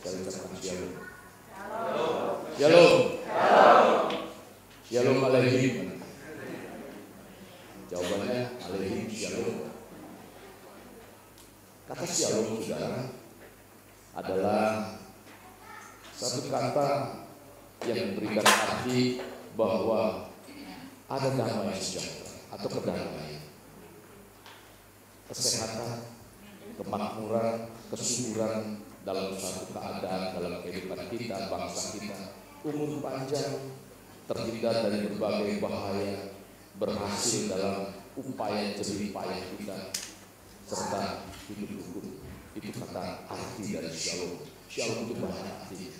Saya ucapkan shalom. Shalom. Shalom alaihim. Jawabannya alaihim shalom. Kata shalom, saudara, adalah satu kata yang memberikan arti bahwa ada damai sejahtera atau kedamaian, kesehatan, kemakmuran, kesuburan dalam suatu keadaan, dalam kehidupan kita, bangsa kita, umur panjang, terhindar dari berbagai bahaya, berhasil dalam upaya jerih payah kita, serta hidup rukun. Itu kata arti dari shalom. Shalom itu banyak artinya.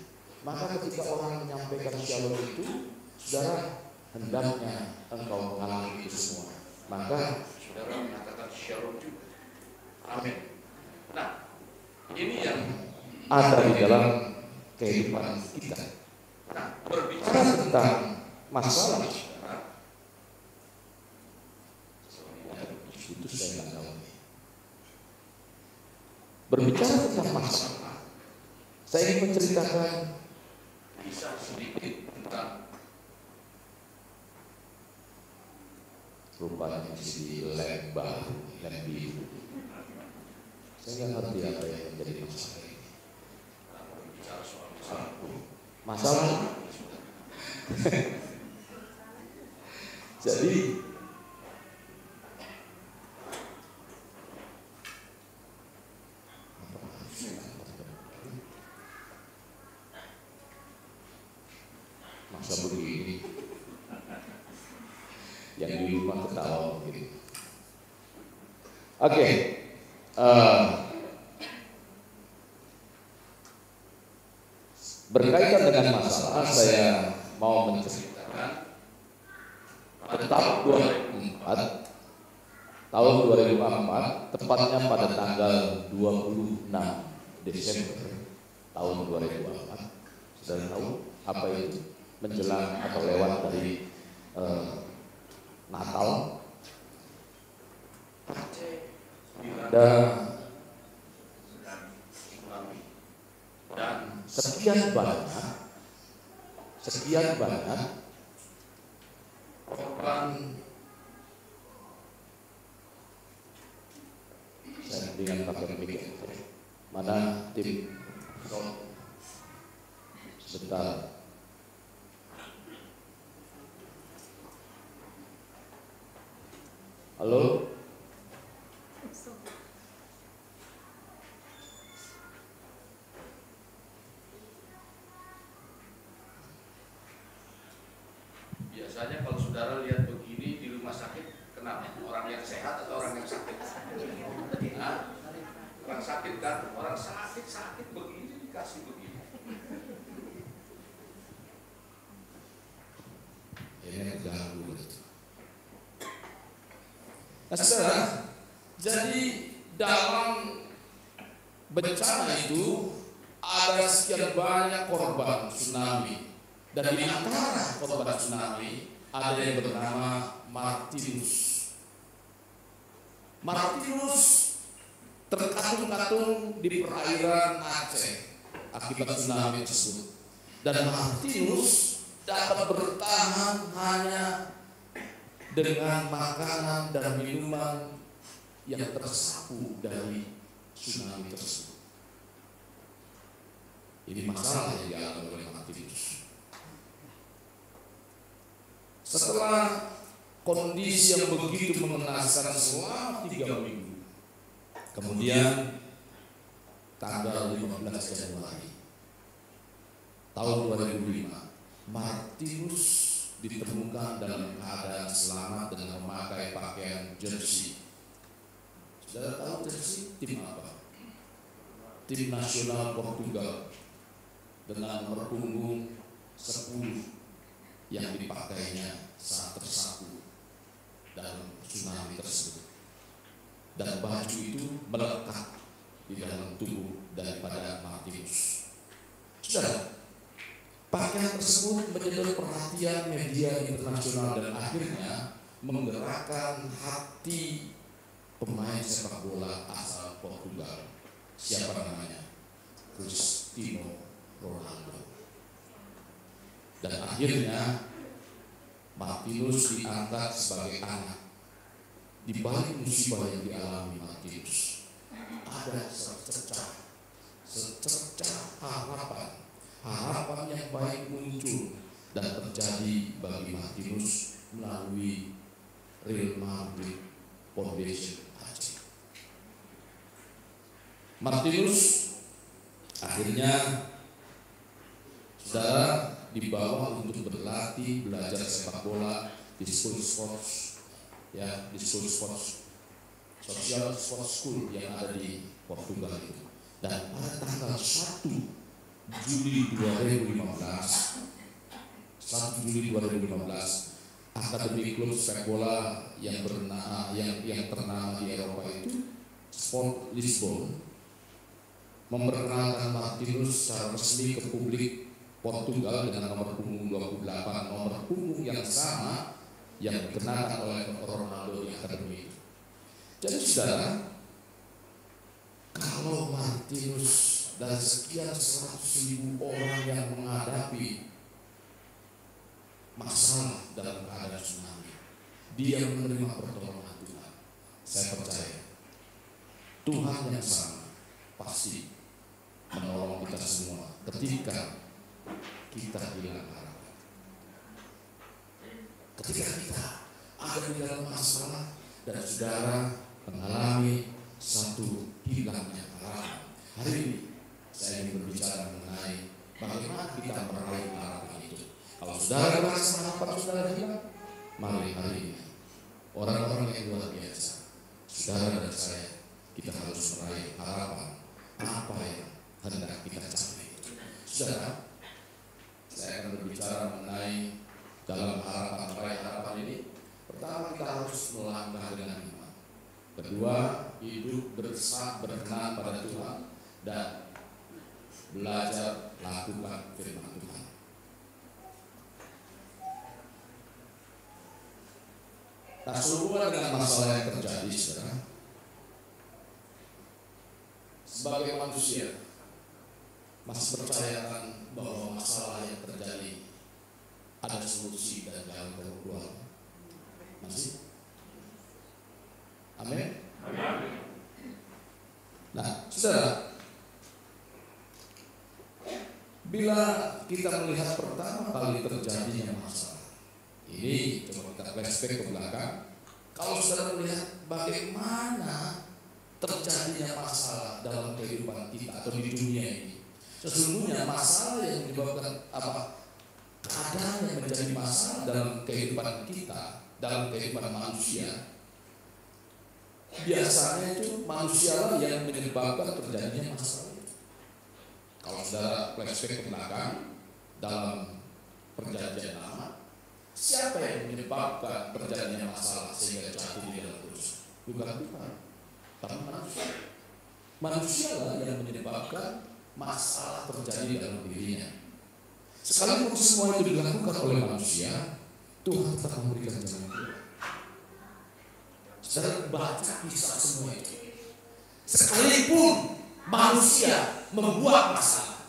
Maka ketika orang menyampaikan shalom itu, saudara, hendaknya engkau mengalami itu semua. Maka saudara mengatakan shalom juga. Amin. Nah, ini yang ada di dalam kehidupan kita. Nah, berbicara tentang masalah, itu saya nggak tahu. Berbicara tentang masalah, saya ingin menceritakan kisah sedikit tentang, rupanya masih di lem baru, lem biru. Saya nggak ngerti apa yang menjadi masalah ini. Masalah. Jadi masa begini yang di rumah ketawa begitu. Oke. Berkaitan dengan masalah, saya mau menceritakan tentang tahun 2004, tepatnya pada tanggal 26 Desember tahun 2004. Sudah tahu apa itu? Menjelang atau lewat dari Natal. Dan sekian banyak korban. Saya dengan pakai mic. Mana tim sebentar. Halo. Biasanya kalau saudara lihat begini di rumah sakit, kenapa? Orang yang sehat atau orang yang sakit? Nah, orang sakit kan? Orang sakit begini dikasih begini. Ini ganggu betul. Nah, saudara, jadi dalam bencana itu ada sekian banyak korban tsunami. Dan di antara korban tsunami ada yang bernama Martinus. Martinus terkatung-katung di perairan Aceh akibat tsunami tersebut. Dan Martinus dapat bertahan hanya dengan makanan dan minuman yang tersapu dari tsunami tersebut. Ini masalah yang dialami oleh Martinus. Setelah kondisi yang begitu mengenaskan selama 3 minggu, kemudian tanggal 15 Januari tahun 2005, Martinus ditemukan dalam keadaan selamat dengan memakai pakaian jersey. Saudara tahu jersey tim apa? Tim nasional Portugal dengan nomor punggung 10 yang dipakainya saat tersapu dalam tsunami tersebut. Dan baju itu melekat di dalam tubuh daripada Martinus. Saudara, pakaian tersebut menyedot perhatian media internasional dan akhirnya menggerakkan hati pemain sepak bola asal Portugal. Siapa namanya? Cruz. Cristiano Ronaldo. Dan akhirnya Martinus diangkat sebagai anak. Di balik musibah yang dialami Martinus, ada secercah harapan yang baik muncul dan terjadi bagi Martinus melalui Real Madrid Foundation Aceh. Martinus akhirnya saudara dibawa untuk berlatih belajar sepak bola di school sports, ya, di school sports, social sports school yang ada di Portugal itu. Dan pada tanggal 1 Juli 2015, Akademi klub sepak bola yang ternama di Eropa itu, Sport Lisbon, memperkenalkan Martinus secara resmi ke publik Portugal dengan nomor punggung 28, nomor punggung yang sama yang dikenakan oleh Ronaldo di akademi itu. Jadi saudara, kalau Martinus dan sekian 100.000 orang yang menghadapi masalah dalam keadaan tsunami, dia menerima pertolongan Tuhan, saya percaya Tuhan yang sama pasti menolong kita semua ketika kita hilang harapan. Ketika kita ada di dalam masalah dan saudara mengalami satu hilangnya harapan. Hari ini saya ingin berbicara mengenai bagaimana kita meraih harapan itu. Kalau saudara merasa harapan saudara hilang, mari hari ini orang-orang yang luar biasa, saudara dan saya, kita harus meraih harapan apa yang hendak kita capai. Saudara, saya akan berbicara mengenai dalam meraih harapan ini. Pertama, kita harus melangkah dengan iman. Kedua, hidup berkenan pada Tuhan dan belajar lakukan firman Tuhan. Nah, sehubungan dengan masalah yang terjadi, saudara, sebagai manusia masih percayakan bahwa masalah yang terjadi ada solusi dan jalan keluar? Masih? Amin. Nah, saudara, bila kita melihat pertama kali terjadinya masalah ini, coba kita flashback ke belakang. Kalau saudara melihat bagaimana terjadinya masalah dalam kehidupan kita atau di dunia ini, sesungguhnya masalah yang menyebabkan keadaan yang menjadi masalah dalam kehidupan kita, dalam kehidupan manusia, biasanya itu manusia yang menyebabkan terjadinya masalah itu. Kalau saudara flashback ke belakang dalam Perjanjian Lama, siapa yang menyebabkan terjadinya masalah sehingga jatuh di dalam dosa? Bukan Tuhan, tapi manusia. Manusia lah yang menyebabkan masalah terjadi dalam dirinya. Sekalipun semua itu dilakukan oleh manusia, Tuhan tetap memberikan jalan keluar. Saudara baca kisah semua itu. Sekalipun manusia membuat masalah,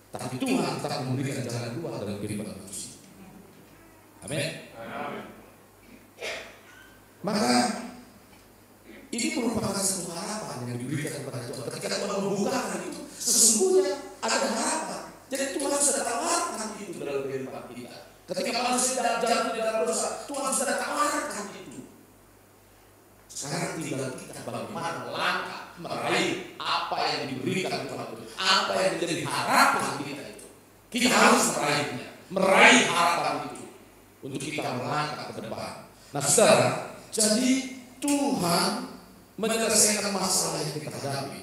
tapi Tuhan tetap memberikan jalan keluar dalam kehidupan manusia. Amin. Maka ini merupakan satu harapan yang diberikan kepada Tuhan. Ketika Tuhan membukakan itu, sesungguhnya ada harapan. Jadi Tuhan sudah tawarkan itu dalam kehidupan kita. Ketika manusia jatuh di dalam dosa, Tuhan sudah tawarkan itu. Sekarang tinggal kita bagaimana melangkah meraih apa yang diberikan Tuhan itu, apa yang menjadi harapan kita itu. Kita harus meraihnya, meraih harapan itu untuk kita melangkah ke depan. Nah, saudara, jadi Tuhan menyelesaikan masalah yang kita hadapi.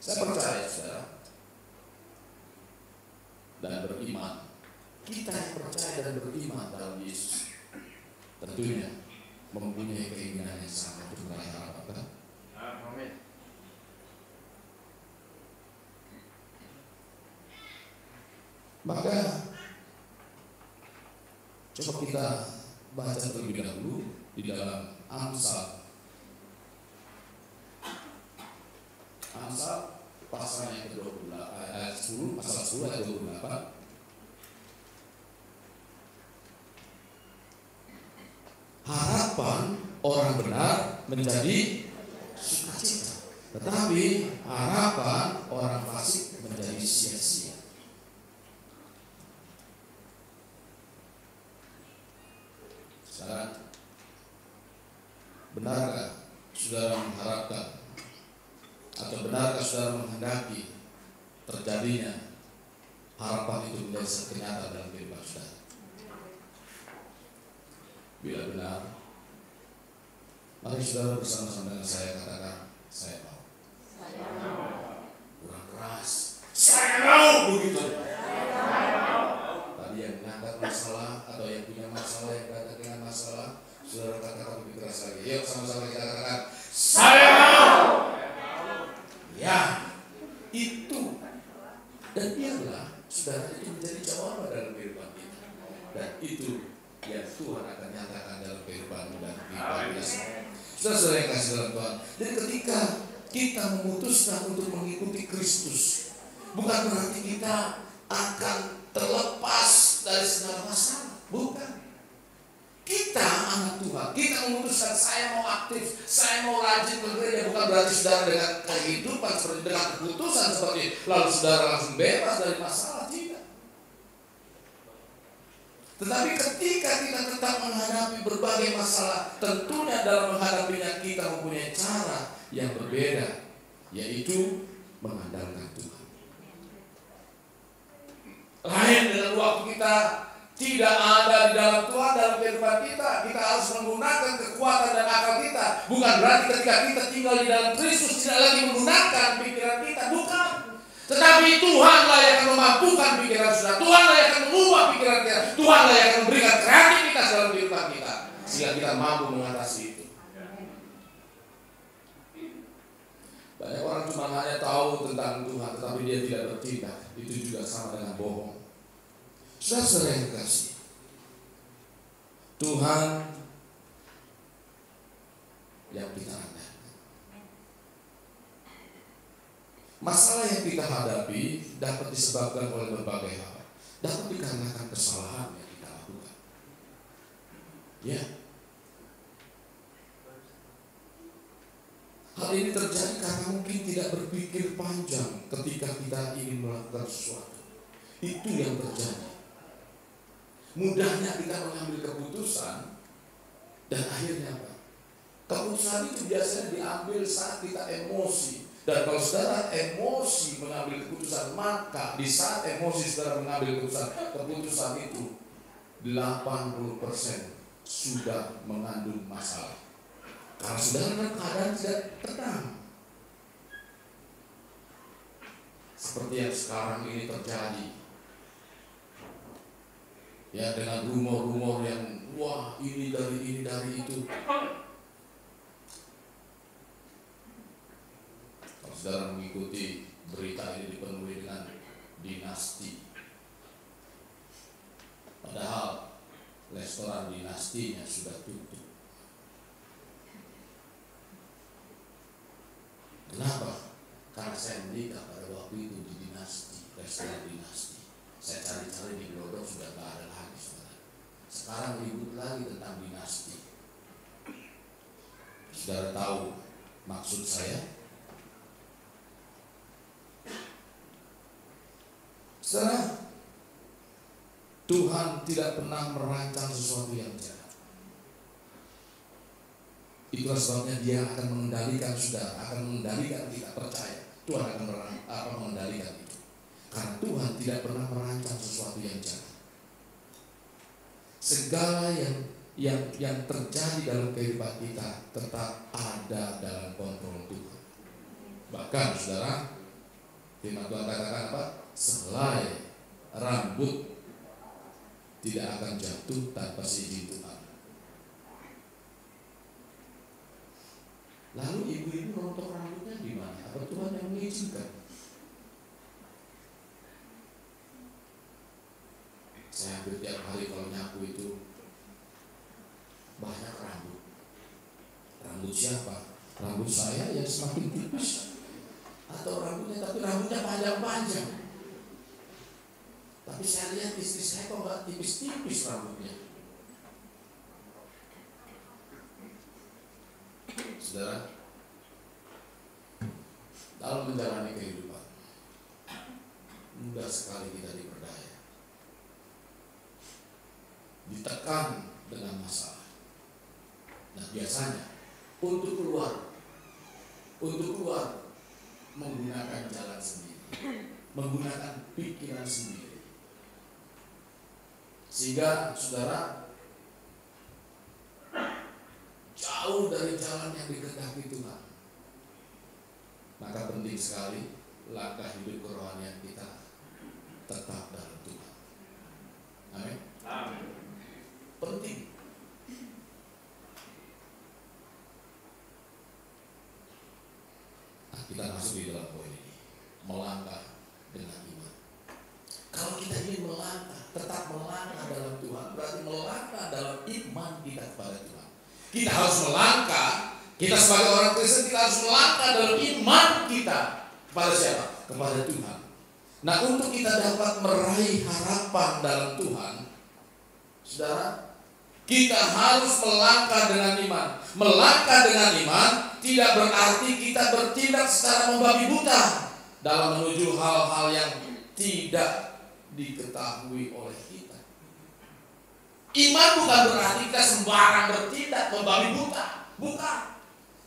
Saya percaya, saudara, dan beriman. Kita yang percaya dan beriman dalam Yesus tentunya mempunyai keinginan yang sama untuk meraih harapan. Amin. Maka coba kita baca terlebih dahulu di dalam Amsal pasal yang ke-28 ayat 10, pasal 10 ayat 28. Harapan orang benar menjadi sukacita, tetapi harapan orang fasik menjadi sia-sia. Sekarang, benarkah saudara mengharapkan atau benarkah saudara menghendaki terjadinya harapan itu menjadi kenyataan dalam kehidupan saudara? Bila benar, mari saudara bersama-sama dengan saya katakan, saya mau. Kurang keras. Saya mau begitu. Tadi yang mengangkat masalah atau yang punya masalah, yang datang dengan masalah, saudara katakan lebih keras lagi. Yuk sama-sama kita katakan, saya mau. Ya, itu. Dan biarlah saudara itu menjadi jawaban dalam kehidupan kita. Dan itu yang Tuhan akan nyatakan dalam kehidupan dan kehidupan kita. Saudara yang kasih dalam Tuhan. Jadi ketika kita memutuskan untuk mengikuti Kristus, bukan berarti kita akan terlepas dari segala masalah. Bukan. Kita anak Tuhan, kita memutuskan saya mau aktif, saya mau rajin bekerja. Bukan berarti saudara dengan kehidupan seperti dengan keputusan seperti lalu saudara langsung bebas dari masalah. Tidak. Tetapi ketika kita tetap menghadapi berbagai masalah, tentunya dalam menghadapinya kita mempunyai cara yang berbeda, yaitu mengandalkan Tuhan. Lain dengan waktu kita tidak ada di dalam Tuhan dalam kehidupan kita, kita harus menggunakan kekuatan dan akal kita. Bukan berarti ketika kita tinggal di dalam Kristus tidak lagi menggunakan pikiran kita, bukan. Tetapi Tuhanlah yang akan memampukan pikiran saudara, Tuhanlah yang akan mengubah pikiran kita, Tuhanlah yang akan memberikan kreativitas dalam kehidupan kita, sehingga kita mampu mengatasi itu. Banyak orang cuma hanya tahu tentang Tuhan, tetapi dia tidak bertindak. Itu juga sama dengan bohong. Saudara yang kasih, Tuhan yang kita andalkan. Masalah yang kita hadapi dapat disebabkan oleh berbagai hal. Dapat dikarenakan kesalahan yang kita lakukan. Ya. Hal ini terjadi karena mungkin tidak berpikir panjang ketika kita ingin melakukan sesuatu. Itu yang terjadi. Mudahnya kita mengambil keputusan dan akhirnya apa? Keputusan itu biasanya diambil saat kita emosi. Dan kalau saudara emosi mengambil keputusan, maka di saat emosi saudara mengambil keputusan itu 80% sudah mengandung masalah. Karena saudara dalam keadaan tidak tenang. Seperti yang sekarang ini terjadi. Ya, dengan rumor-rumor yang wah ini dari itu. Kalau saudara mengikuti berita ini dipenuhi dengan dinasti. Padahal restoran dinastinya sudah tutup. Kenapa? Karena saya menikah pada waktu itu di dinasti, restoran dinasti. Saya cari-cari di Glodok sudah tidak ada lagi, saudara. Sekarang ribut lagi tentang dinasti. Saudara tahu maksud saya? Saudara, Tuhan tidak pernah merancang sesuatu yang jahat. Itulah sebabnya Dia akan mengendalikan saudara, akan mengendalikan kita, percaya Tuhan akan mengendalikan itu. Karena Tuhan tidak pernah merancang sesuatu yang jahat. Segala yang terjadi dalam kehidupan kita tetap ada dalam kontrol Tuhan. Bahkan saudara, firman Tuhan katakan apa? Selai rambut tidak akan jatuh tanpa seizin Tuhan. Lalu ibu-ibu rontok rambutnya di mana? Apa Tuhan yang mengizinkan? Saya hampir tiap hari kalau nyapu itu banyak rambut. Rambut siapa? Rambut saya yang semakin tipis, atau rambutnya tapi rambutnya panjang-panjang. Tapi saya lihat istri saya kok nggak tipis-tipis rambutnya. Saudara, dalam menjalani kehidupan mudah sekali kita diperdaya, ditekan dengan masalah. Nah, biasanya untuk keluar menggunakan jalan sendiri, menggunakan pikiran sendiri, sehingga saudara jauh dari jalan yang dikehendaki Tuhan. Maka penting sekali langkah hidup kerohanian kita tetap dalam Tuhan. Amin. Amin. Penting. Nah, kita masuk di dalam poin ini, melangkah dengan iman. Kalau kita ingin melangkah, tetap melangkah dalam Tuhan, berarti melangkah dalam iman kita kepada Tuhan. Kita harus melangkah, kita sebagai orang Kristen kita harus melangkah dalam iman kita kepada siapa? Kepada Tuhan. Nah, untuk kita dapat meraih harapan dalam Tuhan, saudara, kita harus melangkah dengan iman. Melangkah dengan iman tidak berarti kita bertindak secara membabi buta dalam menuju hal-hal yang tidak diketahui oleh kita. Iman bukan berarti kita sembarang bertindak membabi buta, bukan.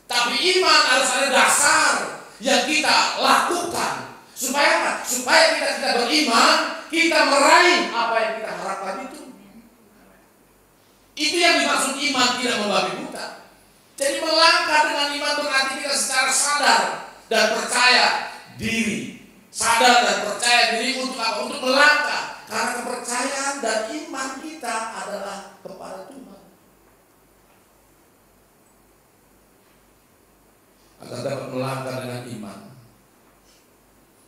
Tapi iman harus ada dasar yang kita lakukan. Supaya apa? Supaya kita tidak beriman, kita meraih apa yang kita harapkan itu. Itu yang dimaksud iman tidak membabi buta. Jadi melangkah dengan iman berarti kita secara sadar dan percaya diri. Sadar dan percaya diri untuk apa? Untuk melangkah. Karena kepercayaan dan iman kita adalah kepada Tuhan. Agar dapat melangkah dengan iman,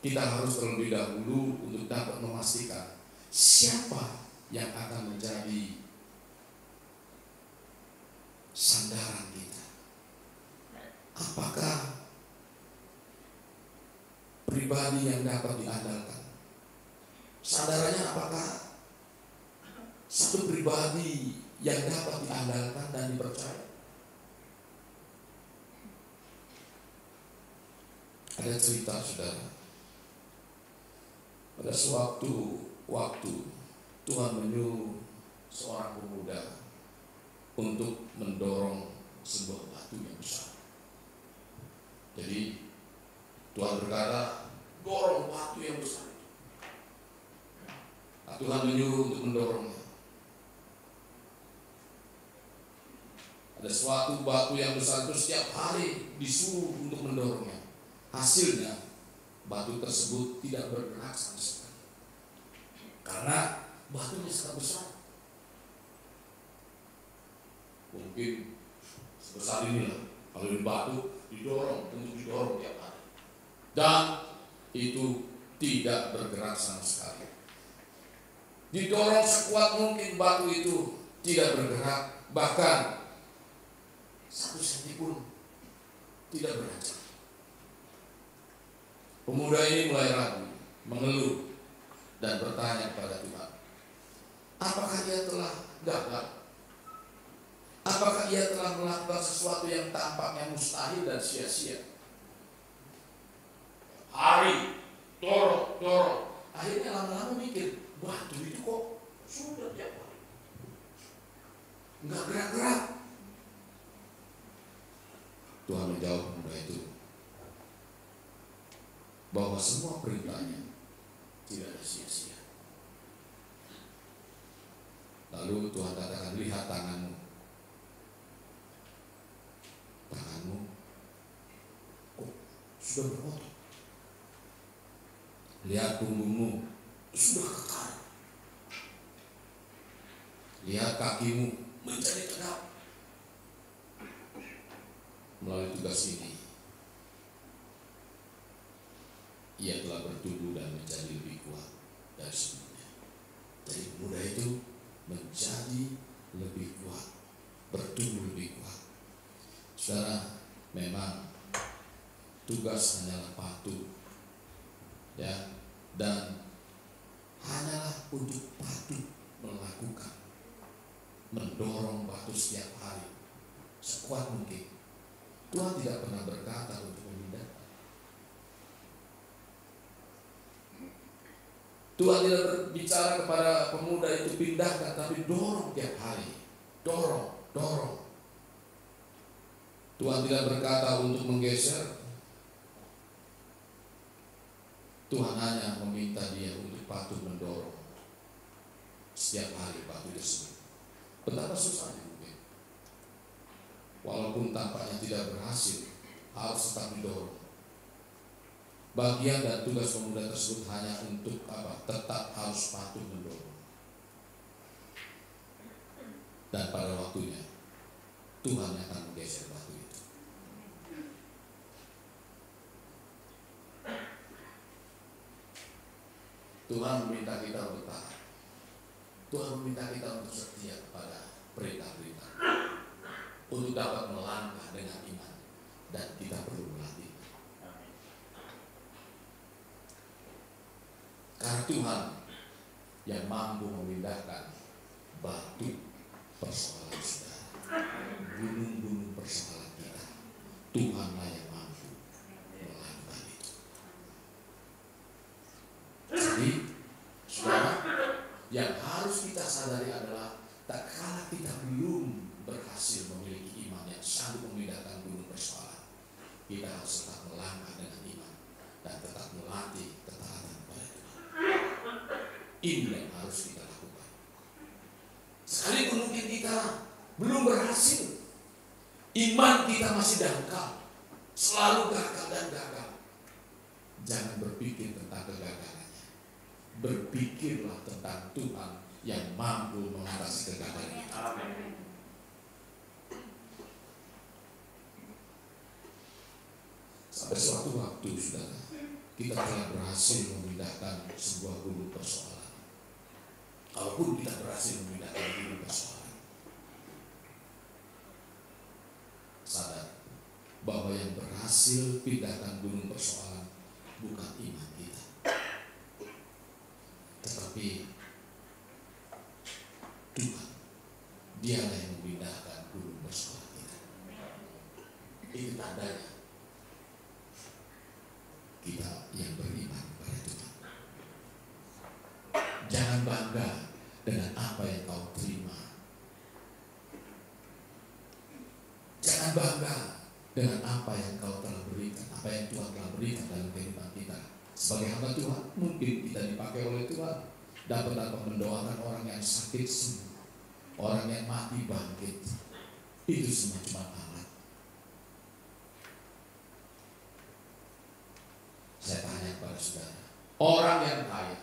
kita harus terlebih dahulu untuk dapat memastikan siapa yang akan menjadi sandaran kita. Apakah pribadi yang dapat diandalkan? Sandarannya apakah satu pribadi yang dapat diandalkan dan dipercaya? Ada cerita, saudara. Pada suatu waktu Tuhan menyuruh seorang pemuda untuk mendorong sebuah batu yang besar. Jadi Tuhan berkata, dorong batu yang besar. Nah, Tuhan menyuruh untuk mendorongnya. Ada suatu batu yang besar itu setiap hari disuruh untuk mendorongnya. Hasilnya batu tersebut tidak bergerak sama sekali. Karena batunya sangat besar. Mungkin sebesar inilah. Kalau di batu didorong, tentu didorong tiap hari. Dan itu tidak bergerak sama sekali. Didorong sekuat mungkin batu itu tidak bergerak, bahkan 1 senti pun tidak beranjak. Pemuda ini mulai ragu, mengeluh, dan bertanya kepada Tuhan, apakah ia telah gagal? Apakah ia telah melakukan sesuatu yang tampaknya mustahil dan sia-sia? Hari, dorong. Akhirnya lama-lama mikir, batu itu kok sudah tiap hari nggak gerak-gerak. Tuhan menjawab pemuda itu bahwa semua perintahnya tidak ada sia-sia. Lalu Tuhan katakan, lihat tanganmu. Tanganmu kok sudah berotot. Lihat punggungmu sudah kekar. Lihat kakimu menjadi tegap. Melalui tugas ini, ia telah bertumbuh dan menjadi lebih kuat dari sebelumnya. Jadi pemuda itu menjadi lebih kuat, bertumbuh lebih kuat. Saudara, memang tugas hanyalah patuh ya, dan hanyalah untuk patuh melakukan, mendorong batu setiap hari sekuat mungkin. Tuhan tidak pernah berkata untuk memindahkan. Tuhan tidak berbicara kepada pemuda itu pindahkan, tapi dorong tiap hari, dorong. Tuhan tidak berkata untuk menggeser. Tuhan hanya meminta dia untuk patuh mendorong setiap hari batu tersebut. Betapa susahnya mungkin. Walaupun tampaknya tidak berhasil, harus tetap didorong. Bagian dan tugas pemuda tersebut hanya untuk apa? Tetap harus patuh mendorong. Dan pada waktunya Tuhan yang akan menggeser batu itu. Tuhan meminta kita untuk taat. Tuhan meminta kita untuk setia kepada perintah-perintah, untuk dapat melangkah dengan iman, dan kita perlu melatih. Karena Tuhan yang mampu memindahkan batu persoalan saudara, gunung-gunung persoalan kita, Tuhanlah yang mampu melakukan itu. Jadi, saudara, yang harus kita sadari adalah tak kala kita belum berhasil memiliki iman yang sanggup memindahkan gunung persoalan, kita harus tetap melangkah dengan iman dan tetap melatih ketaatan kepada Tuhan. Ini yang harus kita lakukan. Sekalipun mungkin kita belum berhasil, iman kita masih dangkal, selalu gagal dan gagal. Jangan berpikir tentang kegagalannya. Berpikirlah tentang Tuhan yang mampu mengatasi kegagalan kita. Sampai suatu waktu, saudara, kita telah berhasil memindahkan sebuah gunung persoalan. Kalaupun kita berhasil memindahkan gunung persoalan, sadar bahwa yang berhasil pindahkan gunung persoalan bukan iman kita, tetapi Tuhan. Dialah yang memindahkan gunung persoalan kita. Itu tandanya kita yang beriman kepada Tuhan. Jangan bangga dengan apa yang kau terima. Jangan bangga dengan apa yang kau telah berikan, apa yang Tuhan telah berikan dalam kehidupan kita. Sebagai hamba Tuhan, mungkin kita dipakai oleh Tuhan dapat mendoakan orang yang sakit sembuh, orang yang mati bangkit. Itu semua cuma alat. Saya tanya kepada saudara, orang yang kaya,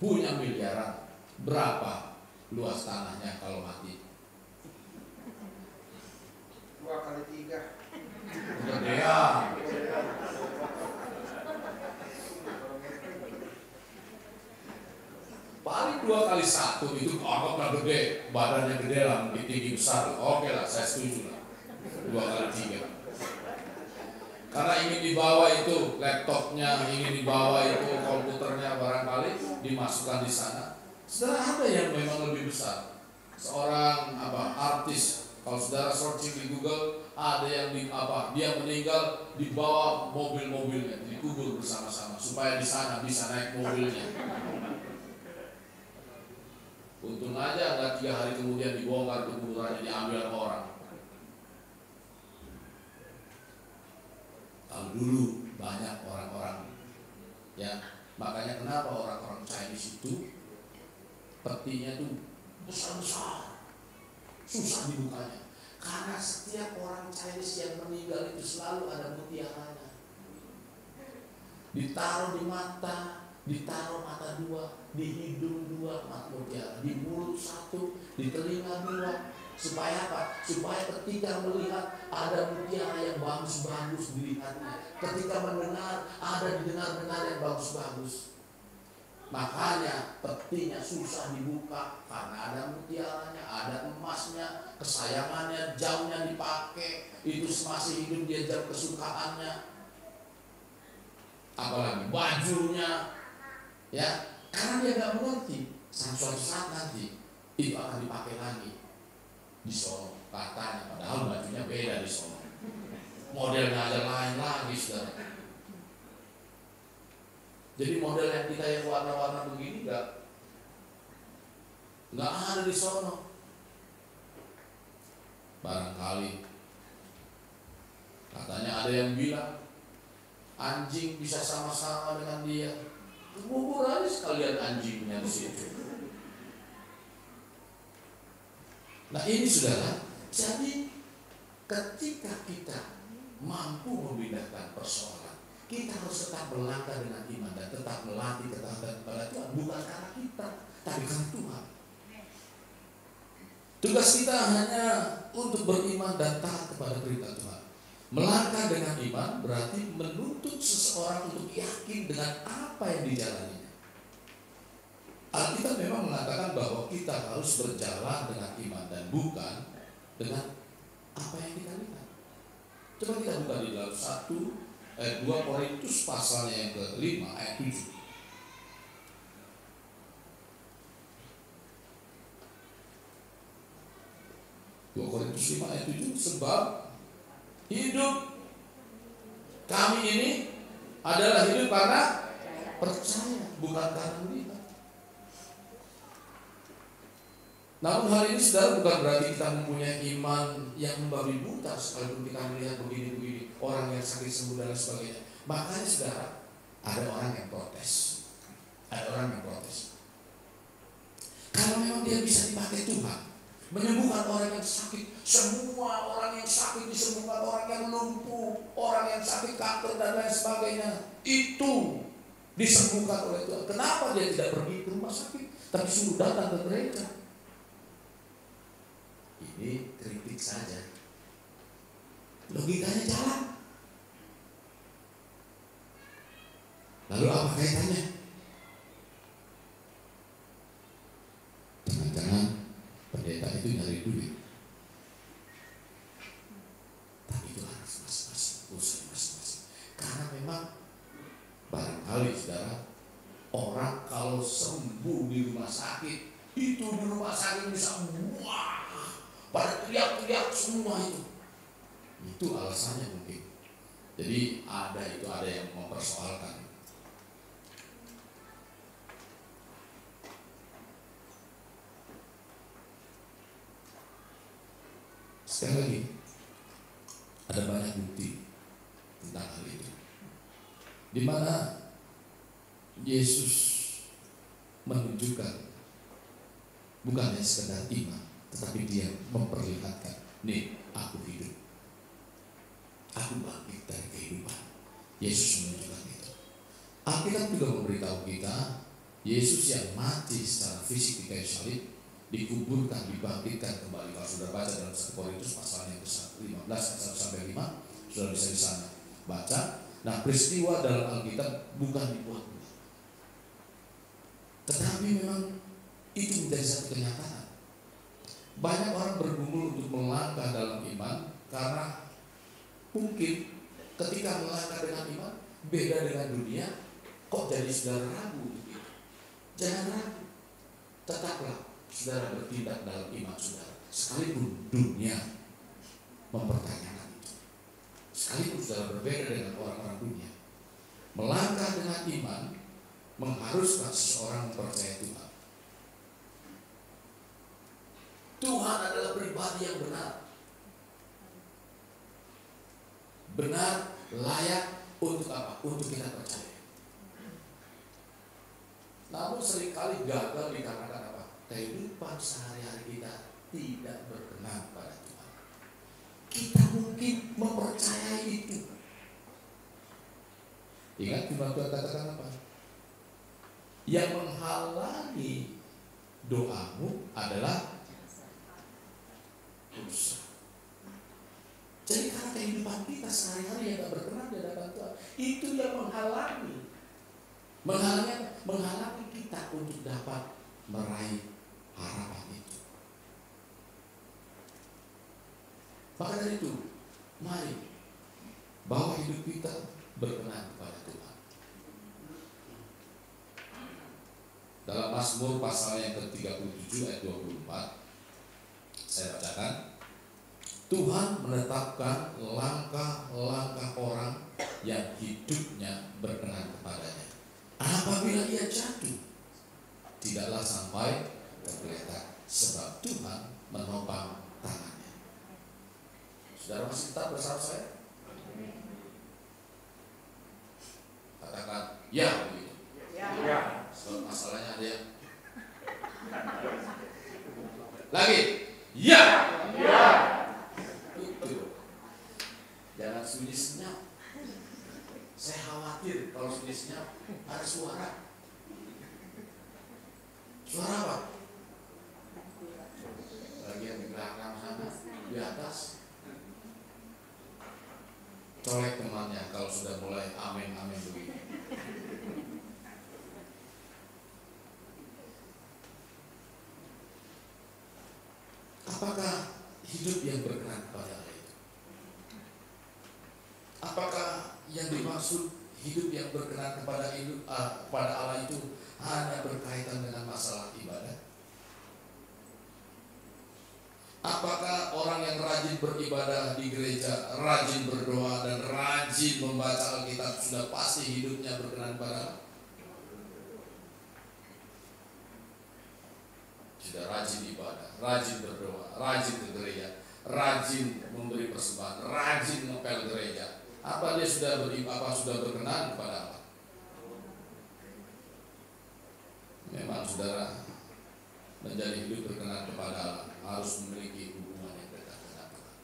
punya miliaran, berapa luas tanahnya kalau mati? 2 kali 3. Kegedean. Paling 2 kali 1 itu anggaplah gede, badannya gede lah, mungkin tinggi besar. Oke lah, saya setuju lah. 2 kali 3. Karena ingin dibawa itu laptopnya, ingin dibawa itu komputernya barangkali dimasukkan di sana. Saudara, ada yang memang lebih besar. Seorang artis, kalau saudara searching di Google, ada yang dia meninggal dibawa mobil-mobilnya, dikubur bersama-sama supaya di sana bisa naik mobilnya. Untung aja nggak 3 hari kemudian dibongkar kuburannya, diambil orang. Kalau dulu banyak orang-orang, ya, makanya kenapa orang-orang Chinese itu petinya tuh besar-besar, susah dibukanya, karena setiap orang Chinese yang meninggal itu selalu ada mutiaranya, ditaruh di mata, ditaruh mata 2, di hidung 2 mutiara, di mulut 1, di telinga 2. Supaya apa? Supaya ketika melihat ada mutiara yang bagus-bagus dilihatnya, ketika mendengar ada didengar-dengar yang bagus-bagus. Makanya petinya susah dibuka karena ada mutiaranya, ada emasnya, kesayangannya, jamnya dipakai, itu masih hidup dia jam kesukaannya. Apalagi bajunya, Ya, karena dia nggak mengerti. Suatu saat nanti itu akan dipakai lagi di sono katanya, padahal bajunya beda di sono. Modelnya aja lain lagi, saudara. Jadi model yang kita yang warna-warna begini nggak ada di sono. Barangkali katanya ada yang bilang anjing bisa sama-sama dengan dia. Kubur aja sekalian anjingnya di situ. Nah ini saudara, jadi ketika kita mampu memindahkan persoalan, kita harus tetap melangkah dengan iman dan tetap melatih ketaatan kepada Tuhan, bukan karena kita, tapi karena Tuhan. Tugas kita hanya untuk beriman dan taat kepada perintah Tuhan. Melangkah dengan iman berarti menuntut seseorang untuk yakin dengan apa yang dijalaninya. Alkitab memang mengatakan bahwa kita harus berjalan dengan iman dan bukan dengan apa yang kita lihat. Coba kita buka di dalam 2 Korintus pasalnya yang ke-5 ayat 7. 2 Korintus 5 ayat 7, sebab hidup kami ini adalah hidup karena percaya, bukan karena melihat. Namun hal ini saudara bukan berarti kita mempunyai iman yang membabi buta sekalipun kita melihat begini-begini, orang yang sakit sembuh dan sebagainya. Makanya saudara, ada orang yang protes. Kalau memang dia bisa dipakai Tuhan menyembuhkan orang yang sakit, semua orang yang sakit disembuhkan, orang yang lumpuh, orang yang sakit kanker dan lain sebagainya, itu disembuhkan oleh Tuhan. Kenapa dia tidak pergi ke rumah sakit, tapi suruh datang ke gereja? Ini kritik saja, logikanya jalan. Lalu apa kaitannya? Jangan-jangan pendeta itu nyari duit, tapi itu harus masing-masing. Karena memang barangkali saudara, orang kalau sembuh di rumah sakit, itu di rumah sakit bisa wah, pada teriak-teriak semua itu alasannya mungkin. Jadi ada yang mempersoalkan. Sekali lagi, ada banyak bukti tentang hal itu, di mana Yesus menunjukkan bukan hanya sekedar iman, tetapi dia memperlihatkan, nih aku hidup, aku bangkit dari kehidupan. Yesus menunjukkan itu. Alkitab juga memberitahu kita, Yesus yang mati secara fisik di kayu salib, dikuburkan, dibangkitkan kembali. Kalau sudah baca dalam 1 Korintus pasal yang ke-15 ayat 1-5, sudah bisa di sana baca. Nah, peristiwa dalam Alkitab bukan dibuat-buat, tetapi memang itu menjadi satu kenyataan. Banyak orang bergumul untuk melangkah dalam iman karena mungkin ketika melangkah dengan iman beda dengan dunia, kok jadi saudara ragu gitu. Jangan ragu, tetaplah saudara bertindak dalam iman saudara, sekalipun dunia mempertanyakan itu, sekalipun saudara berbeda dengan orang-orang dunia. Melangkah dengan iman mengharuskan seseorang mempercayai Tuhan. Tuhan adalah pribadi yang benar, layak untuk apa? Untuk kita percaya. Namun seringkali gagal dikarenakan apa? Kehidupan sehari-hari kita tidak berkenan pada Tuhan. Kita mungkin mempercayai itu. Ingat firman Tuhan katakan apa? Yang menghalangi doamu adalah dosa. Jadi karena kehidupan kita sehari-hari yang tidak berkenan di hadapan Tuhan, itu yang menghalangi kita untuk dapat meraih harapan itu. Maka dari itu, mari bawa hidup kita berkenan kepada Tuhan. Dalam Mazmur pasal yang ke-37 ayat 24, saya bacakan. Tuhan menetapkan langkah-langkah orang yang hidupnya berkenan kepadanya. Apabila ia jatuh, tidaklah sampai tergeletak, sebab Tuhan menopang tangannya. Saudara masih tetap bersama saya? Katakan ya begitu. Ya. Sebab masalahnya ada yang lagi. Ya. Ya. Itu. Jangan sunyi senyap. Saya khawatir kalau sunyi senyap ada suara. Suara apa? Bagian di belakang sana, di atas. Colek temannya kalau sudah mulai amin-amin begini. Apakah hidup yang berkenan kepada Allah itu? Apakah yang dimaksud hidup yang berkenan kepada Allah itu hanya berkaitan dengan masalah ibadah? Apakah orang yang rajin beribadah di gereja, rajin berdoa dan rajin membaca Alkitab sudah pasti hidupnya berkenan kepada Allah? Sudah rajin ibadah, rajin berdoa, rajin ke gereja, rajin memberi persembahan, rajin ngepel gereja. Apa dia sudah beribadah, sudah berkenan kepada Allah? Memang saudara, menjadi hidup berkenan kepada Allah harus memiliki hubungan yang dekat dengan Tuhan,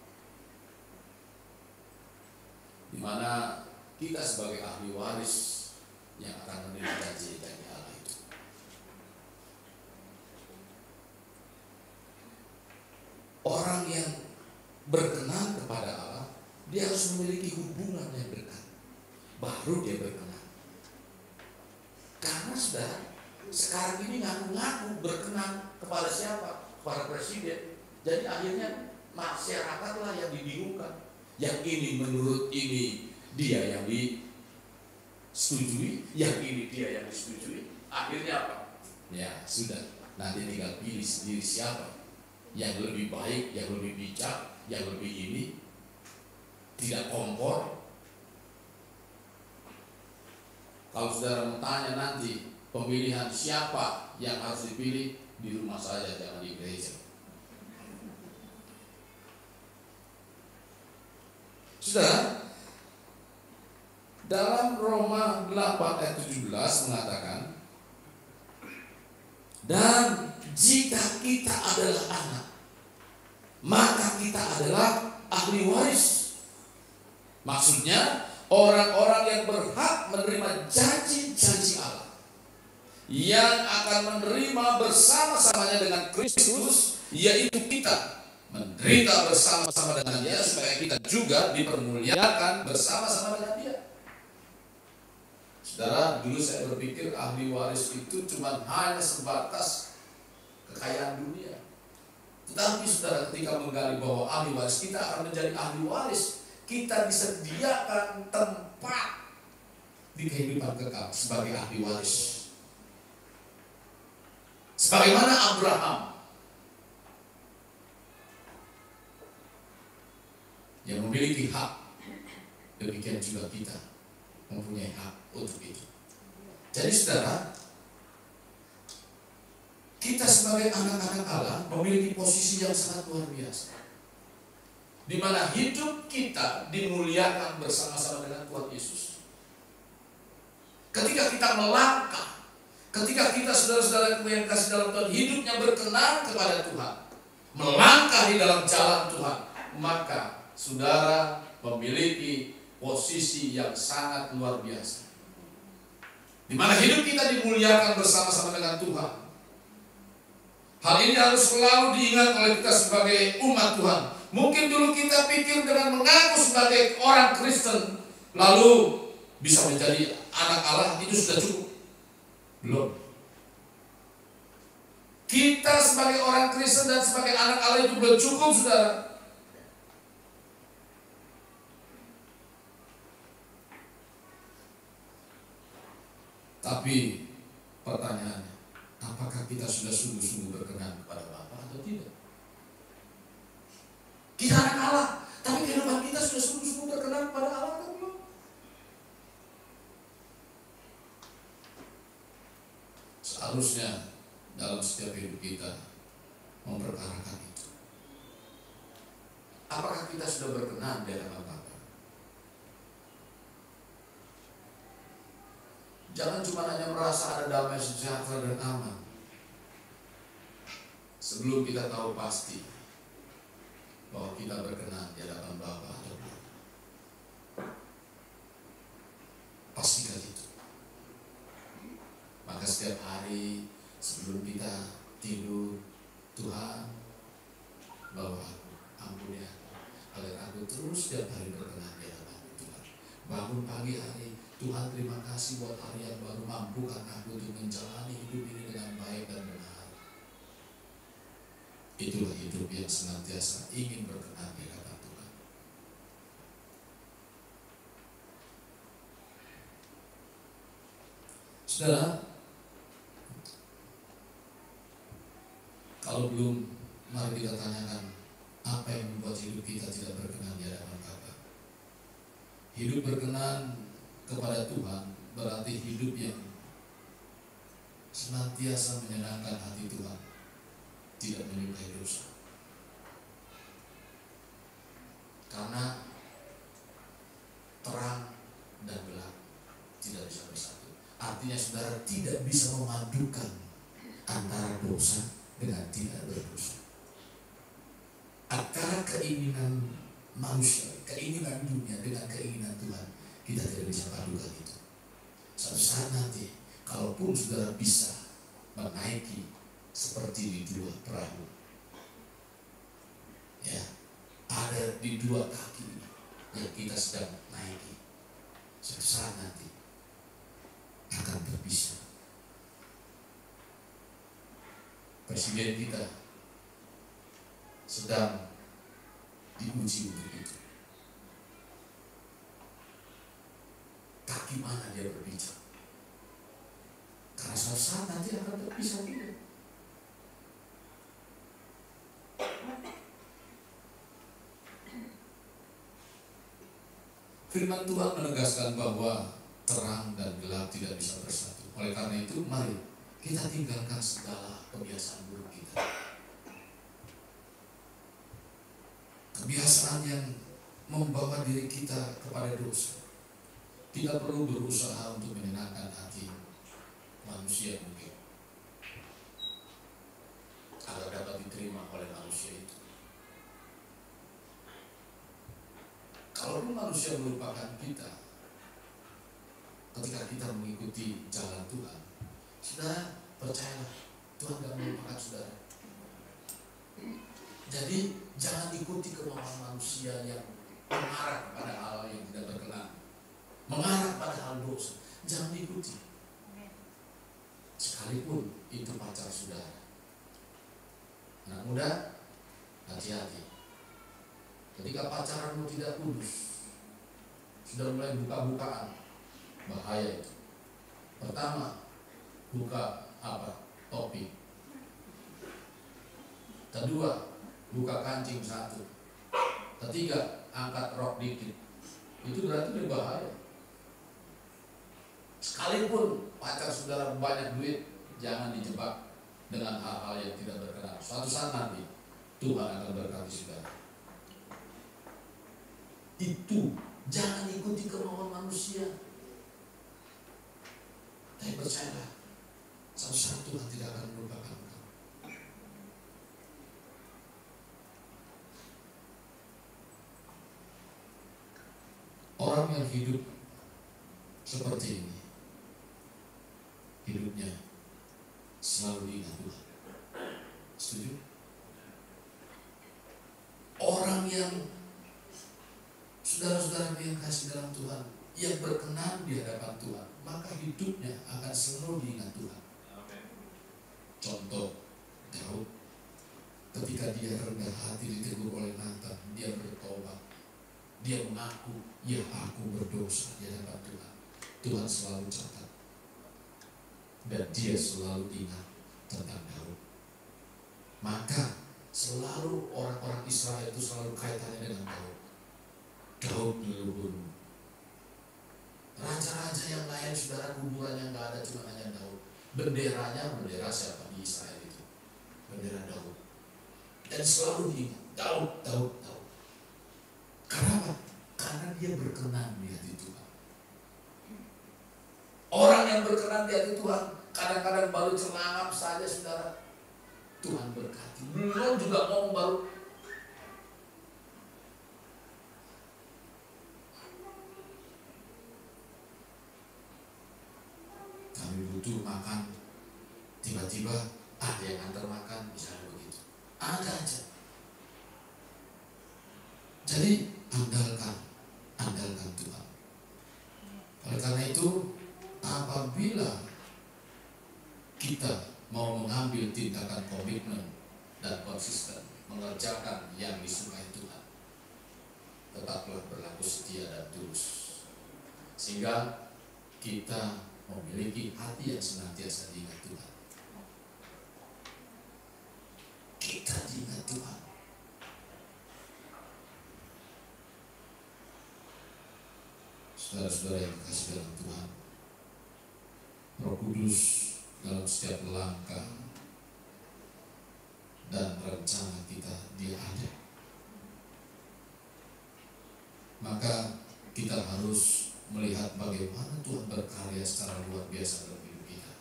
di mana kita sebagai ahli waris yang akan menerima janji-janji Allah itu. Orang yang berkenan kepada Allah, dia harus memiliki hubungan yang dekat, baru dia berkenan. Karena saudara, sekarang ini ngaku-ngaku berkenan kepada siapa? Kepada presiden. Jadi akhirnya masyarakatlah yang dibingungkan. Yang ini menurut ini dia yang disetujui, yang ini dia yang disetujui. Akhirnya apa? Ya sudah, nanti tinggal pilih sendiri siapa yang lebih baik, yang lebih bijak, yang lebih ini, tidak kompor. Kalau saudara bertanya nanti pemilihan siapa yang harus dipilih, di rumah saja, jangan di gereja. Saudara, dalam Roma 8 ayat 17 mengatakan, dan jika kita adalah anak, maka kita adalah ahli waris. Maksudnya orang-orang yang berhak menerima janji-janji Allah, yang akan menerima bersama-samanya dengan Kristus, yaitu kita menderita bersama-sama dengan Dia supaya kita juga dipermuliakan bersama-sama dengan Dia. Saudara, dulu saya berpikir ahli waris itu cuma hanya sebatas kekayaan dunia. Tetapi saudara, ketika menggali bahwa ahli waris kita akan menjadi ahli waris, kita disediakan tempat di kehidupan kekal sebagai ahli waris. Sebagaimana Abraham yang memiliki hak, demikian juga kita mempunyai hak untuk itu. Jadi saudara, kita sebagai anak-anak Allah memiliki posisi yang sangat luar biasa, di mana hidup kita dimuliakan bersama-sama dengan Tuhan Yesus. Ketika kita melangkah, ketika kita saudara-saudara yang kasih dalam Tuhan hidupnya berkenan kepada Tuhan, melangkah di dalam jalan Tuhan, maka saudara memiliki posisi yang sangat luar biasa, di mana hidup kita dimuliakan bersama-sama dengan Tuhan. Hal ini harus selalu diingat oleh kita sebagai umat Tuhan. Mungkin dulu kita pikir dengan mengaku sebagai orang Kristen, lalu bisa menjadi anak Allah, itu sudah cukup. Belum. Kita sebagai orang Kristen dan sebagai anak Allah itu belum cukup, saudara. Tapi pertanyaannya, kita sudah sungguh-sungguh berkenan kepada Bapa atau tidak? Kita anak Allah, tapi kehidupan kita sudah sungguh-sungguh berkenan kepada Allah atau belum? Seharusnya dalam setiap hidup kita memperkarakan itu. Apakah kita sudah berkenan di hadapan Bapa? Jangan cuma hanya merasa ada damai, sejahtera, dan aman sebelum kita tahu pasti bahwa kita berkenan di hadapan Bapa atau belum. Pastikan itu. Maka setiap hari sebelum kita tidur, Tuhan, bawa aku, ampuni aku, agar aku terus setiap hari berkenan di hadapan Tuhan. Bangun pagi hari, Tuhan terima kasih buat hari yang baru, mampukan aku untuk menjalani hidup ini dengan baik dan benar. Itulah hidup yang senantiasa ingin berkenan di hadapan Tuhan. Saudara, kalau belum, mari kita tanyakan apa yang membuat hidup kita tidak berkenan di hadapan Bapa. Hidup berkenan kepada Tuhan berarti hidup yang senantiasa menyenangkan hati Tuhan, tidak menyukai dosa. Karena terang dan gelap tidak bisa bersatu. Artinya saudara tidak bisa memadukan antara dosa dengan tidak berdosa, antara keinginan manusia, keinginan dunia dengan keinginan Tuhan. Kita tidak bisa padukan itu. Suatu saat nanti, kalaupun saudara bisa menaiki seperti di dua perahu, ya, ada di dua kaki yang kita sedang naiki, suatu saat nanti akan berpisah. Presiden kita sedang diuji untuk itu. Kaki mana dia berbicara? Karena suatu saat nanti akan terpisah juga. Firman Tuhan menegaskan bahwa terang dan gelap tidak bisa bersatu. Oleh karena itu, mari kita tinggalkan segala kebiasaan buruk kita. Kebiasaan yang membawa diri kita kepada dosa. Tidak perlu berusaha untuk menyenangkan hati manusia mungkin, agar dapat diterima oleh manusia itu. Kalau manusia melupakan kita ketika kita mengikuti jalan Tuhan, saudara percayalah, Tuhan tidak melupakan saudara. Jadi jangan ikuti kemauan manusia yang mengarah pada hal yang tidak berkenan, mengarah pada hal dosa. Jangan diikuti. Sekalipun itu pacar saudara. Anak muda, hati-hati. Ketika pacaranmu tidak kudus, sudah mulai buka-bukaan, bahaya itu. Pertama, buka apa? Topi. Kedua, buka kancing satu. Ketiga, angkat rok dikit. Itu berarti berbahaya. Sekalipun pacar saudara banyak duit, jangan dijebak dengan hal-hal yang tidak berkenan. Suatu saat nanti Tuhan akan berkati saudara. Itu jangan ikuti kemauan manusia. Tapi percayalah, suatu saat Tuhan tidak akan melupakan engkau. Orang yang hidup seperti ini, hidupnya selalu diingat Tuhan. Setuju? Orang yang saudara-saudara yang kasih dalam Tuhan, yang berkenan di hadapan Tuhan, maka hidupnya akan selalu diingat Tuhan. Contoh Daud, ketika dia rendah hati ditegur oleh Nathan, dia bertobat, dia mengaku, ya aku berdosa di hadapan Tuhan. Tuhan selalu catat dan dia selalu ingat tentang Maka selalu orang-orang Israel itu selalu kaitannya dengan Daud. Daud leluhurmu. Raja-raja yang lain, saudara, kuburannya nggak ada, cuma hanya Daud. Benderanya bendera siapa di Israel itu? Bendera Daud. Dan selalu diingat Daud, Daud, Daud. Kenapa? Karena dia berkenan di hati Tuhan. Orang yang berkenan di hati Tuhan kadang-kadang baru celangap saja, saudara, Tuhan berkati. Belum juga ngomong baru kami butuh makan, tiba-tiba ada yang antar makan, misalnya begitu. Ada aja. Jadi andalkan Tuhan. Oleh karena itu, apabila kita mau mengambil tindakan komitmen dan konsisten mengerjakan yang disukai Tuhan, tetaplah berlaku setia dan tulus, sehingga kita memiliki hati yang senantiasa diingat Tuhan. Kita diingat Tuhan. Saudara-saudara yang kasih dalam Tuhan, Roh Kudus dalam setiap langkah dan rencana kita, Dia ada. Maka kita harus melihat bagaimana Tuhan berkarya secara luar biasa dalam hidup kita.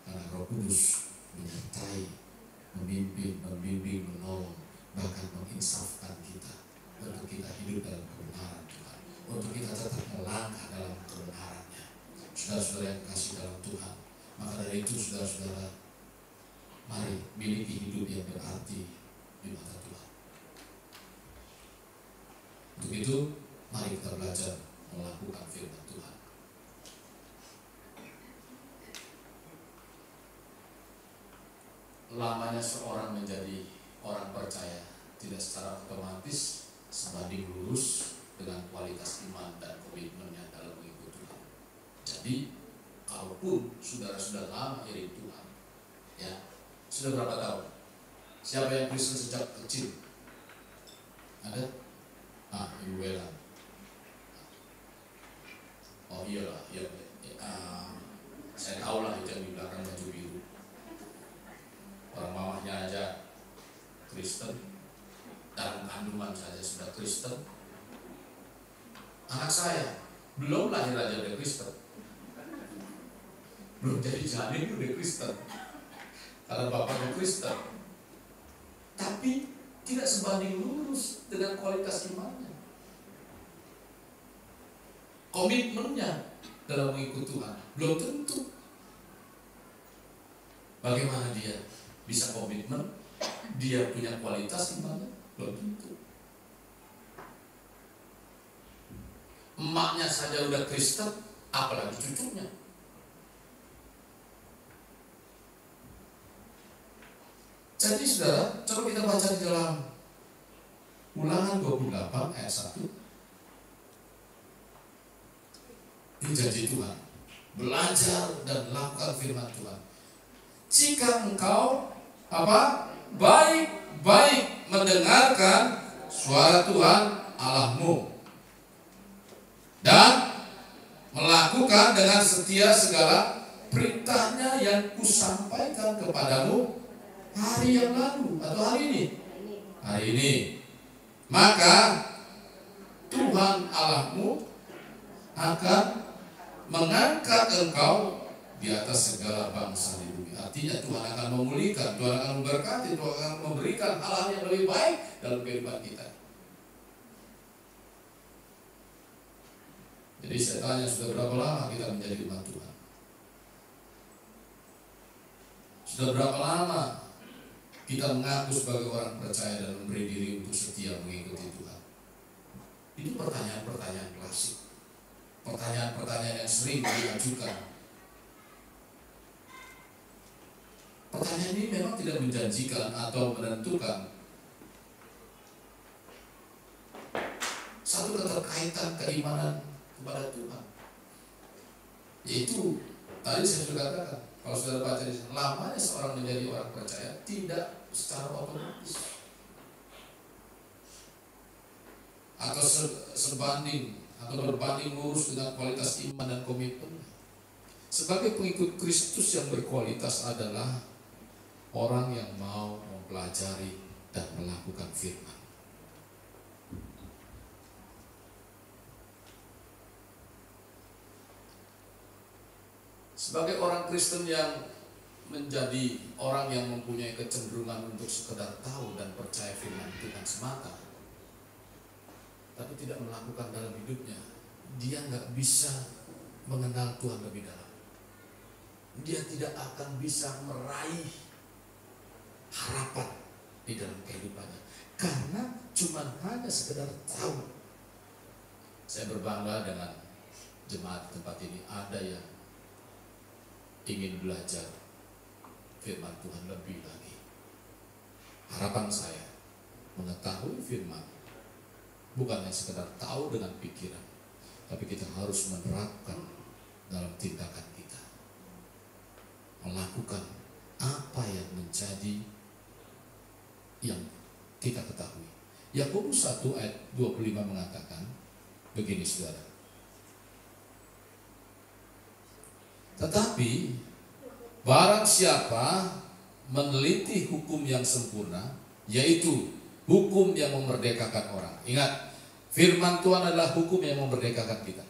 Karena Roh Kudus menyertai, memimpin, membimbing, menolong, bahkan menginsafkan kita untuk kita hidup dalam kebenaran Tuhan, untuk kita tetap melangkah dalam kebenarannya. Saudara-saudara yang kasih dalam Tuhan, maka dari itu saudara-saudara, mari miliki hidup yang berarti di mata Tuhan. Untuk itu, mari kita belajar melakukan firman Tuhan. Lamanya seorang menjadi orang percaya tidak secara otomatis sebanding lurus dengan kualitas iman dan komitmennya dalam mengikuti Tuhan. Jadi, kalaupun saudara sudah lama iring Tuhan, ya, sudah berapa tahun? Siapa yang Kristen sejak kecil? Ada? Ibu Bella. Oh iyalah, iya. Saya tahu lah itu yang di belakang baju biru. Orang mamahnya aja Kristen, dalam kandungan saja sudah Kristen. Anak saya belum lahir aja udah Kristen, belum jadi janin udah Kristen, karena bapaknya Kristen. Tapi tidak sebanding lurus dengan kualitas imannya, komitmennya dalam mengikuti Tuhan belum tentu. Bagaimana dia bisa komitmen, dia punya kualitas imannya belum tentu. Emaknya saja udah Kristen, apalagi cucunya. Jadi saudara, coba kita baca di dalam Ulangan 28 ayat 1. Ini janji Tuhan. Belajar dan lakukan firman Tuhan. Jika engkau baik-baik mendengarkan suara Tuhan Allahmu dan melakukan dengan setia segala perintahnya yang kusampaikan kepadamu hari yang lalu atau hari ini, maka Tuhan Allahmu akan mengangkat engkau di atas segala bangsa di bumi. Artinya Tuhan akan memulihkan, Tuhan akan memberkati, Tuhan akan memberikan hal-hal yang lebih baik dalam kehidupan kita. Jadi saya tanya, sudah berapa lama kita menjadi umat Tuhan? Sudah berapa lama kita mengaku sebagai orang percaya dan memberi diri untuk setia mengikuti Tuhan? Itu pertanyaan-pertanyaan klasik, pertanyaan-pertanyaan yang sering diajukan. Pertanyaan ini memang tidak menjanjikan atau menentukan satu keterkaitan keimanan kepada Tuhan. Yaitu tadi saya sudah katakan, Kalau saudara baca di sana, lamanya seorang menjadi orang percaya tidak secara otomatis atau sebanding atau berbanding lurus dengan kualitas iman dan komitmen. Sebagai pengikut Kristus yang berkualitas adalah orang yang mau mempelajari dan melakukan firman. Sebagai orang Kristen yang menjadi orang yang mempunyai kecenderungan untuk sekedar tahu dan percaya firman Tuhan semata, tapi tidak melakukan dalam hidupnya, dia nggak bisa mengenal Tuhan lebih dalam. Dia tidak akan bisa meraih harapan di dalam kehidupannya, karena cuma hanya sekedar tahu. Saya berbangga dengan jemaat di tempat ini, ada yang ingin belajar firman Tuhan lebih lagi. Harapan saya mengetahui firman bukan hanya sekedar tahu dengan pikiran, tapi kita harus menerapkan dalam tindakan kita, melakukan apa yang menjadi yang kita ketahui. Yakobus 1 ayat 25 mengatakan begini, saudara. Tetapi barang siapa meneliti hukum yang sempurna, yaitu hukum yang memerdekakan orang. Ingat, firman Tuhan adalah hukum yang memerdekakan kita.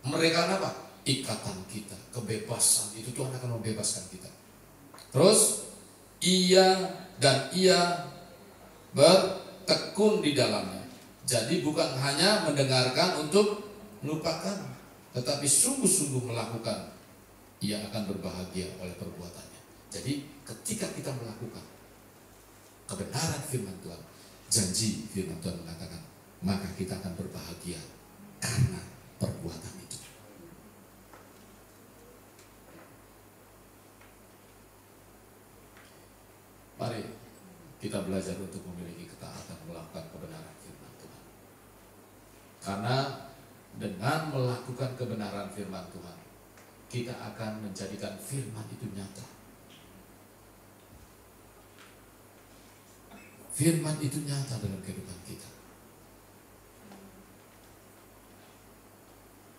Memerdekakan apa? Ikatan kita, kebebasan. Itu Tuhan akan membebaskan kita. Terus, ia bertekun di dalamnya. Jadi bukan hanya mendengarkan untuk melupakan, tetapi sungguh-sungguh melakukan. Ia akan berbahagia oleh perbuatannya. Jadi ketika kita melakukan kebenaran firman Tuhan, janji firman Tuhan mengatakan, maka kita akan berbahagia karena perbuatan itu. Mari kita belajar untuk memiliki ketaatan melakukan kebenaran firman Tuhan. Karena dengan melakukan kebenaran firman Tuhan, kita akan menjadikan firman itu nyata. Firman itu nyata dalam kehidupan kita.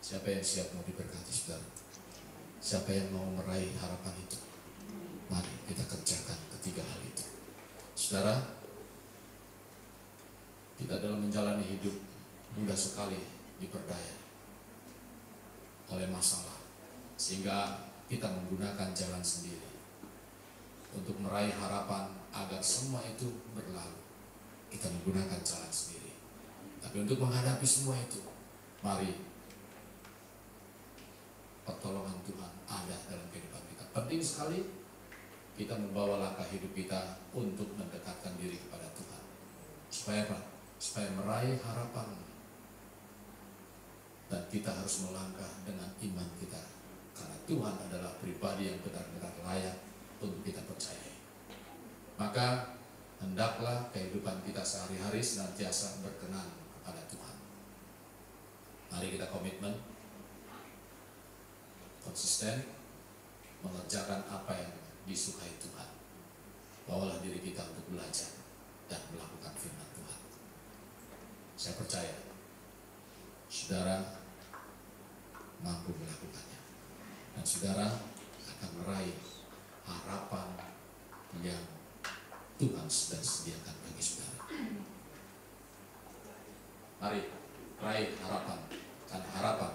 Siapa yang siap mau diberkati, saudara? Siapa yang mau meraih harapan itu? Mari kita kerjakan ketiga hal itu. Saudara, kita dalam menjalani hidup mudah sekali diperdaya oleh masalah, sehingga kita menggunakan jalan sendiri untuk meraih harapan agar semua itu berlalu. Kita menggunakan jalan sendiri. Tapi untuk menghadapi semua itu, mari pertolongan Tuhan ada dalam kehidupan kita. Penting sekali kita membawa langkah hidup kita untuk mendekatkan diri kepada Tuhan. Supaya apa? Supaya meraih harapan. Dan kita harus melangkah dengan iman kita. Karena Tuhan adalah pribadi yang benar-benar layak untuk kita percayai. Maka hendaklah kehidupan kita sehari-hari senantiasa berkenan kepada Tuhan. Mari kita komitmen, konsisten, mengerjakan apa yang disukai Tuhan. Bawalah diri kita untuk belajar dan melakukan firman Tuhan. Saya percaya saudara mampu melakukannya, dan saudara akan meraih harapan yang Tuhan sudah sediakan bagi saudara. Mari raih harapan, karena harapan